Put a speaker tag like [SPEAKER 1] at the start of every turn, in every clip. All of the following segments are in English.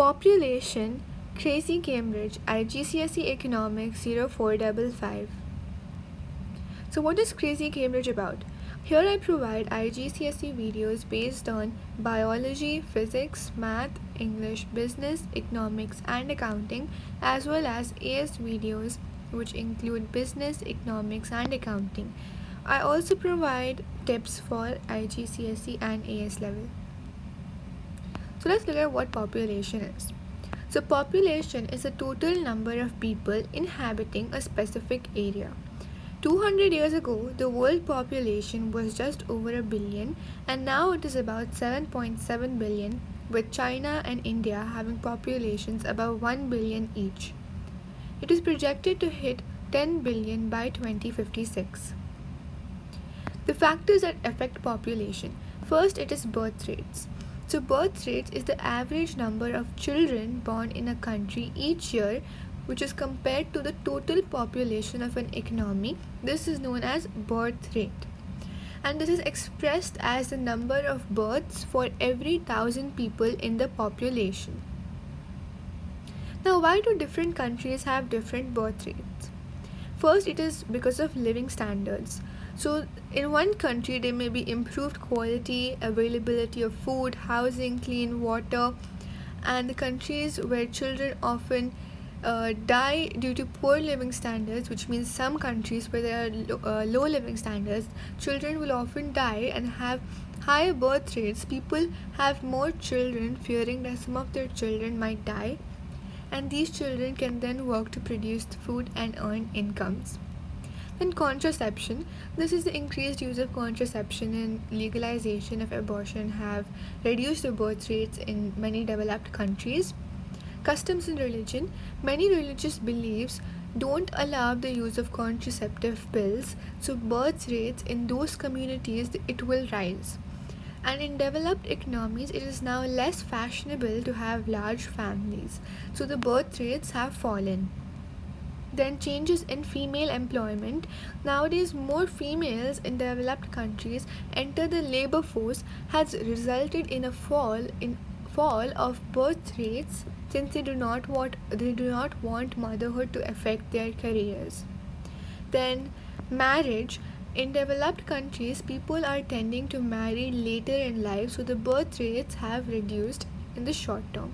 [SPEAKER 1] Population Crazy Cambridge IGCSE Economics 0455. So what is Crazy Cambridge about? Here I provide IGCSE videos based on biology, physics, math, English, business, economics and accounting, as well as AS videos which include business, economics and accounting. I also provide tips for IGCSE and AS level. So let's look at what population is. So population is the total number of people inhabiting a specific area. 200 years ago, the world population was just over a billion, and now it is about 7.7 billion, with China and India having populations above 1 billion each. It is projected to hit 10 billion by 2056. The factors that affect population. First, it is birth rates. So birth rate is the average number of children born in a country each year, which is compared to the total population of an economy. This is known as birth rate. And this is expressed as the number of births for every 1,000 people in the population. Now, why do different countries have different birth rates? First, it is because of living standards. So, in one country, there may be improved quality, availability of food, housing, clean water, and the countries where children often die due to poor living standards, which means some countries where there are low living standards, children will often die and have higher birth rates. People have more children, fearing that some of their children might die, and these children can then work to produce food and earn incomes. Then contraception. This is the increased use of contraception and legalization of abortion have reduced the birth rates in many developed countries. Customs and religion. Many religious beliefs don't allow the use of contraceptive pills, so birth rates in those communities it will rise. And in developed economies, it is now less fashionable to have large families, so the birth rates have fallen. Then changes in female employment. Nowadays, more females in developed countries enter the labor force has resulted in a fall of birth rates since they do not want motherhood to affect their careers. Then marriage. In developed countries, people are tending to marry later in life, so the birth rates have reduced in the short term.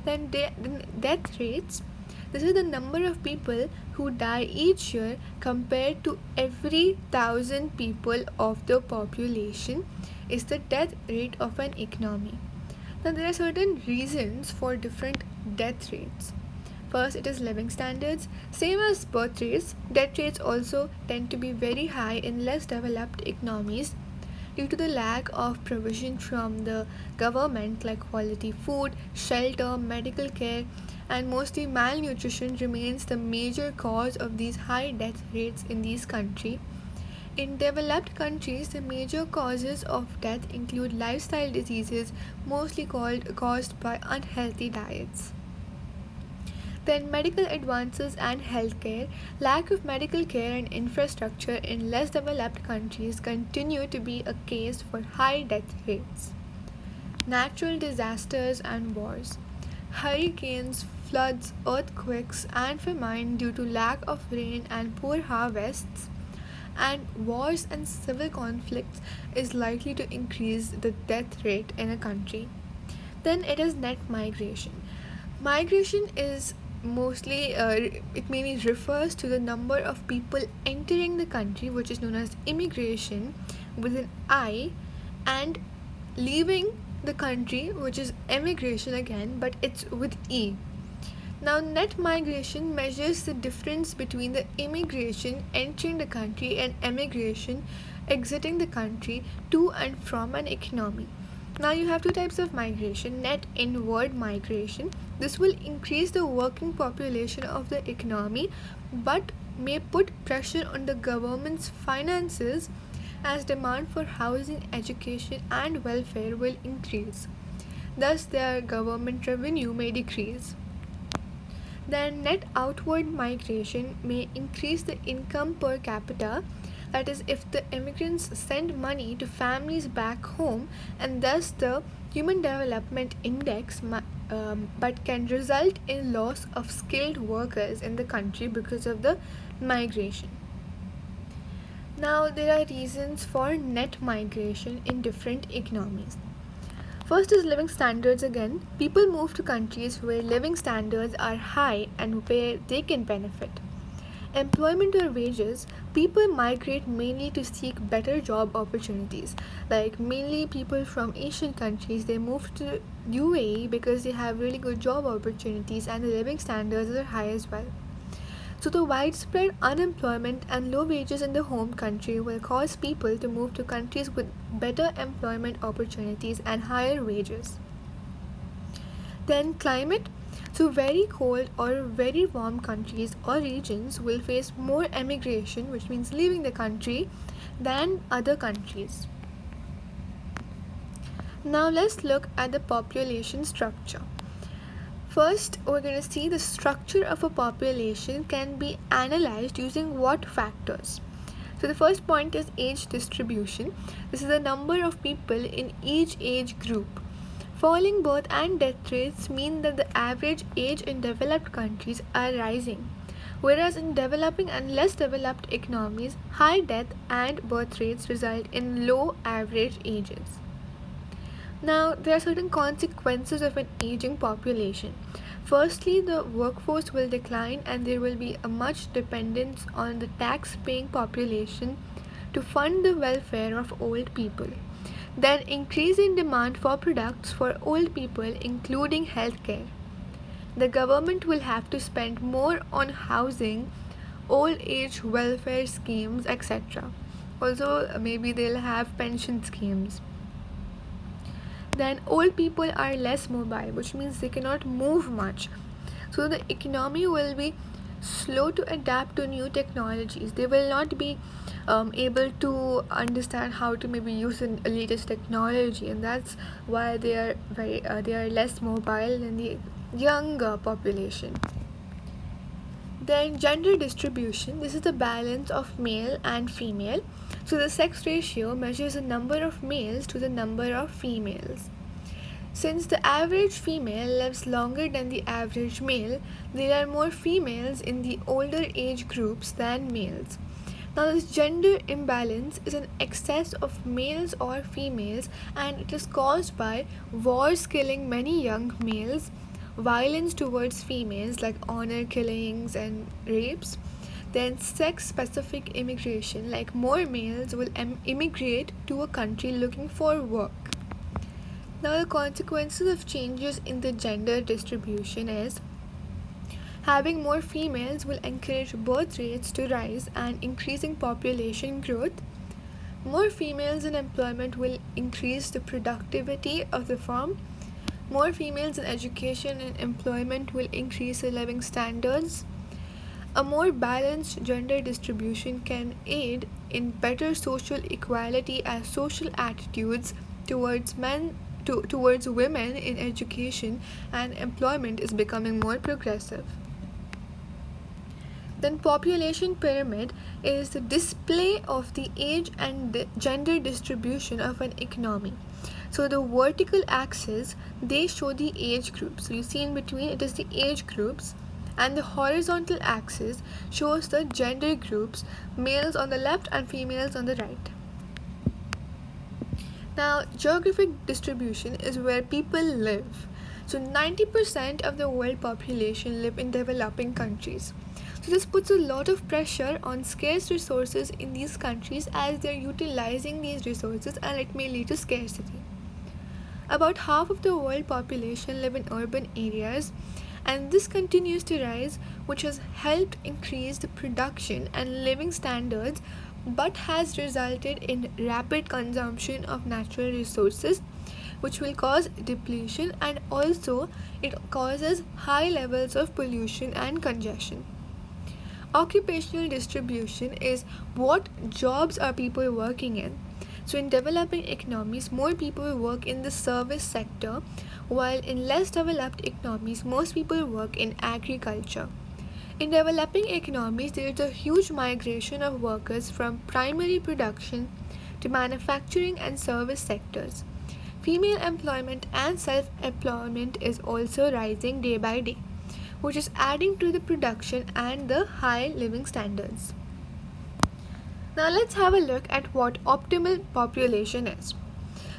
[SPEAKER 1] Then death rates. This is the number of people who die each year compared to every 1,000 people of the population is the death rate of an economy. Now there are certain reasons for different death rates. First, it is living standards. Same as birth rates, death rates also tend to be very high in less developed economies due to the lack of provision from the government like quality food, shelter, medical care, and mostly malnutrition remains the major cause of these high death rates in these countries. In developed countries, the major causes of death include lifestyle diseases, mostly caused by unhealthy diets. Then medical advances and healthcare. Lack of medical care and infrastructure in less developed countries continue to be a case for high death rates. Natural disasters and wars. Hurricanes, floods, earthquakes, and famine due to lack of rain and poor harvests, and wars and civil conflicts is likely to increase the death rate in a country. Then it is net migration. Migration is mostly it mainly refers to the number of people entering the country, which is known as immigration with an I, and leaving the country, which is emigration again, but it's with E. Now, net migration measures the difference between the immigration entering the country and emigration exiting the country to and from an economy. Now, you have two types of migration: net inward migration. This will increase the working population of the economy but may put pressure on the government's finances as demand for housing, education, and welfare will increase. Thus, their government revenue may decrease. Then, net outward migration may increase the income per capita. That is, if the immigrants send money to families back home and thus the Human Development Index, but can result in loss of skilled workers in the country because of the migration. Now, there are reasons for net migration in different economies. First is living standards again. People move to countries where living standards are high and where they can benefit. Employment or wages, people migrate mainly to seek better job opportunities. Like mainly people from Asian countries, they move to UAE because they have really good job opportunities and the living standards are high as well. So, the widespread unemployment and low wages in the home country will cause people to move to countries with better employment opportunities and higher wages. Then, climate. So, very cold or very warm countries or regions will face more emigration, which means leaving the country, than other countries. Now, let's look at the population structure. First, we're going to see the structure of a population can be analyzed using what factors. So, the first point is age distribution. This is the number of people in each age group. Falling birth and death rates mean that the average age in developed countries are rising, whereas in developing and less developed economies, high death and birth rates result in low average ages. Now, there are certain consequences of an aging population. Firstly, the workforce will decline and there will be a much dependence on the tax paying population to fund the welfare of old people. Then, increase in demand for products for old people, including healthcare. The government will have to spend more on housing, old age welfare schemes, etc. Also, maybe they'll have pension schemes. Then old people are less mobile, which means they cannot move much. So the economy will be slow to adapt to new technologies. They will not be able to understand how to maybe use the latest technology, and that's why they are less mobile than the younger population. Then gender distribution. This is the balance of male and female. So the sex ratio measures the number of males to the number of females. Since the average female lives longer than the average male, there are more females in the older age groups than males. Now, this gender imbalance is an excess of males or females, and it is caused by wars killing many young males, violence towards females like honor killings and rapes, then sex specific immigration, like more males will immigrate to a country looking for work. Now, the consequences of changes in the gender distribution is having more females will encourage birth rates to rise and increasing population growth. More females in employment will increase the productivity of the firm. More females in education and employment will increase the living standards. A more balanced gender distribution can aid in better social equality as social attitudes towards towards women in education and employment is becoming more progressive. Then population pyramid is the display of the age and the gender distribution of an economy. So the vertical axis, they show the age groups. So you see in between it is the age groups, and the horizontal axis shows the gender groups, males on the left and females on the right. Now, geographic distribution is where people live. So 90% of the world population live in developing countries. So this puts a lot of pressure on scarce resources in these countries as they are utilizing these resources, and it may lead to scarcity. About half of the world population live in urban areas, and this continues to rise, which has helped increase the production and living standards but has resulted in rapid consumption of natural resources, which will cause depletion, and also it causes high levels of pollution and congestion. Occupational distribution is what jobs are people working in. So in developing economies, more people work in the service sector, while in less developed economies, most people work in agriculture. In developing economies, there is a huge migration of workers from primary production to manufacturing and service sectors. Female employment and self-employment is also rising day by day, which is adding to the production and the high living standards. Now let's have a look at what optimal population is.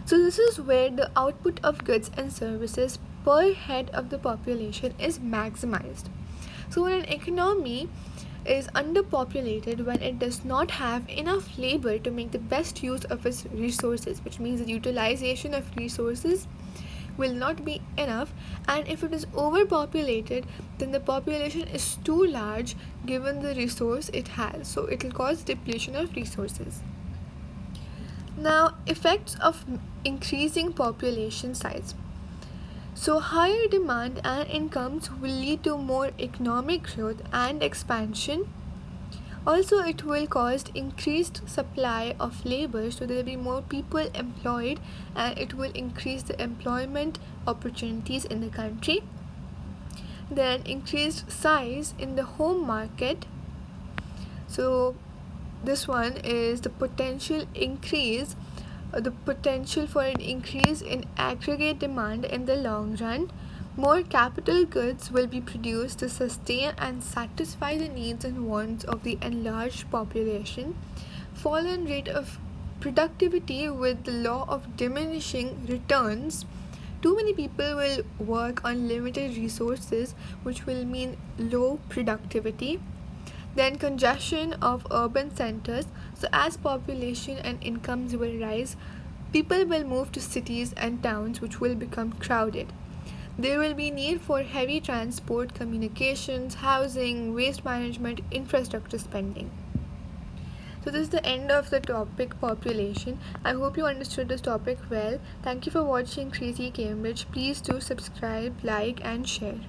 [SPEAKER 1] So this is where the output of goods and services per head of the population is maximized. So when an economy is underpopulated, when it does not have enough labor to make the best use of its resources, which means the utilization of resources will not be enough, and if it is overpopulated, then the population is too large given the resource it has, so it will cause depletion of resources. Now, effects of increasing population size. So higher demand and incomes will lead to more economic growth and expansion. Also, it will cause increased supply of labor, so there will be more people employed and it will increase the employment opportunities in the country. Then increased size in the home market. So this one is the potential for an increase in aggregate demand in the long run. More capital goods will be produced to sustain and satisfy the needs and wants of the enlarged population. Fallen rate of productivity with the law of diminishing returns. Too many people will work on limited resources, which will mean low productivity. Then congestion of urban centers. So as population and incomes will rise, people will move to cities and towns, which will become crowded. There will be need for heavy transport, communications, housing, waste management, infrastructure spending. So this is the end of the topic population. I hope you understood this topic well. Thank you for watching Crazy Cambridge. Please do subscribe, like and share.